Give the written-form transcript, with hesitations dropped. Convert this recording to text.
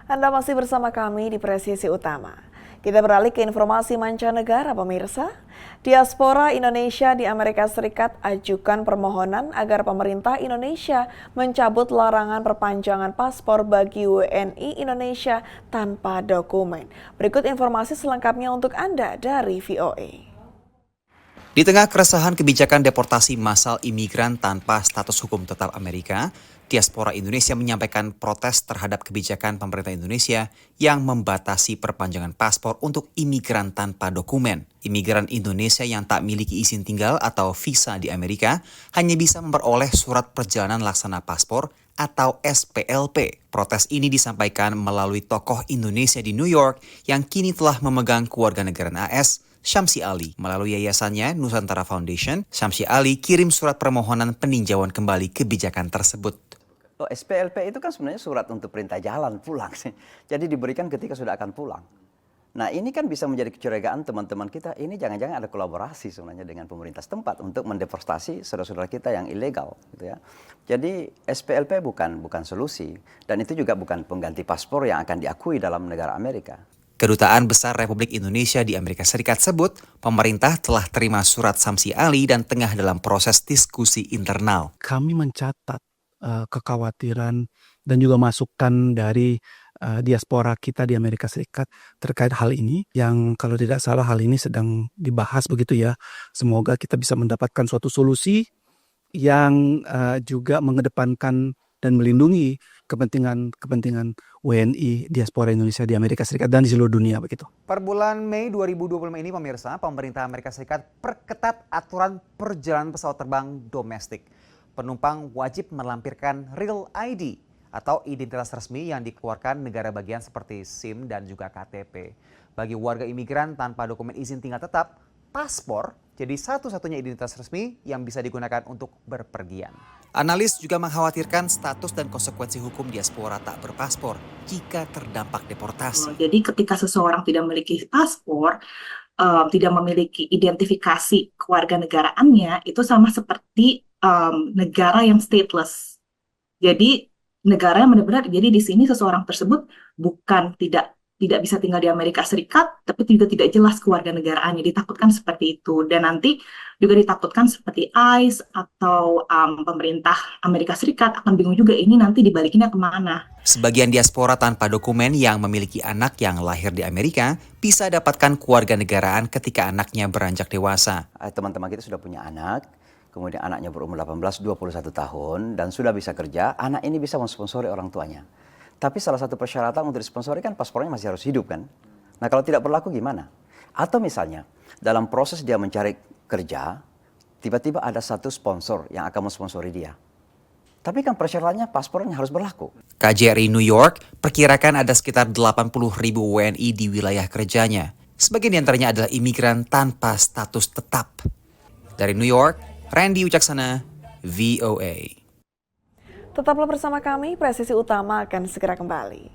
Anda masih bersama kami di Presisi Utama. Kita beralih ke informasi mancanegara, pemirsa. Diaspora Indonesia di Amerika Serikat ajukan permohonan agar pemerintah Indonesia mencabut larangan perpanjangan paspor bagi WNI Indonesia tanpa dokumen. Berikut informasi selengkapnya untuk Anda dari VOA. Di tengah keresahan kebijakan deportasi massal imigran tanpa status hukum tetap Amerika, diaspora Indonesia menyampaikan protes terhadap kebijakan pemerintah Indonesia yang membatasi perpanjangan paspor untuk imigran tanpa dokumen. Imigran Indonesia yang tak miliki izin tinggal atau visa di Amerika hanya bisa memperoleh surat perjalanan laksana paspor atau SPLP. Protes ini disampaikan melalui tokoh Indonesia di New York yang kini telah memegang kewarganegaraan AS, Syamsi Ali. Melalui yayasannya Nusantara Foundation, Syamsi Ali kirim surat permohonan peninjauan kembali kebijakan tersebut. SPLP itu kan sebenarnya surat untuk perintah jalan pulang sih. Jadi diberikan ketika sudah akan pulang. Nah ini kan bisa menjadi kecurigaan teman-teman kita, ini jangan-jangan ada kolaborasi sebenarnya dengan pemerintah setempat untuk mendeportasi saudara-saudara kita yang ilegal. Gitu ya. Jadi SPLP bukan solusi, dan itu juga bukan pengganti paspor yang akan diakui dalam negara Amerika. Kedutaan Besar Republik Indonesia di Amerika Serikat sebut pemerintah telah terima surat Syamsi Ali dan tengah dalam proses diskusi internal. Kami mencatat kekhawatiran dan juga masukan dari diaspora kita di Amerika Serikat terkait hal ini, yang kalau tidak salah hal ini sedang dibahas begitu ya. Semoga kita bisa mendapatkan suatu solusi yang juga mengedepankan dan melindungi kepentingan WNI diaspora Indonesia di Amerika Serikat dan di seluruh dunia begitu. Per bulan Mei 2025 ini pemirsa, pemerintah Amerika Serikat perketat aturan perjalanan pesawat terbang domestik. Penumpang wajib melampirkan Real ID atau identitas resmi yang dikeluarkan negara bagian seperti SIM dan juga KTP. Bagi warga imigran tanpa dokumen izin tinggal tetap, paspor jadi satu-satunya identitas resmi yang bisa digunakan untuk berpergian. Analis juga mengkhawatirkan status dan konsekuensi hukum diaspora tak berpaspor jika terdampak deportasi. Jadi ketika seseorang tidak memiliki paspor, tidak memiliki identifikasi kewarganegaraannya, itu sama seperti negara yang stateless. Jadi negara yang benar-benar, jadi di sini seseorang tersebut bukan tidak bisa tinggal di Amerika Serikat, tapi juga tidak jelas kewarganegaraannya, ditakutkan seperti itu. Dan nanti juga ditakutkan seperti ICE atau pemerintah Amerika Serikat akan bingung juga ini nanti dibalikinnya kemana. Sebagian diaspora tanpa dokumen yang memiliki anak yang lahir di Amerika bisa dapatkan kewarganegaraan ketika anaknya beranjak dewasa. Teman-teman kita sudah punya anak, kemudian anaknya berumur 18-21 tahun dan sudah bisa kerja, anak ini bisa mensponsori orang tuanya. Tapi salah satu persyaratan untuk disponsori kan paspornya masih harus hidup kan. Nah kalau tidak berlaku gimana? Atau misalnya dalam proses dia mencari kerja, tiba-tiba ada satu sponsor yang akan mensponsori dia. Tapi kan persyaratannya paspornya harus berlaku. KJRI New York perkirakan ada sekitar 80.000 WNI di wilayah kerjanya. Sebagian diantaranya adalah imigran tanpa status tetap. Dari New York, Randy Wicaksana, VOA. Tetaplah bersama kami, Presisi Utama akan segera kembali.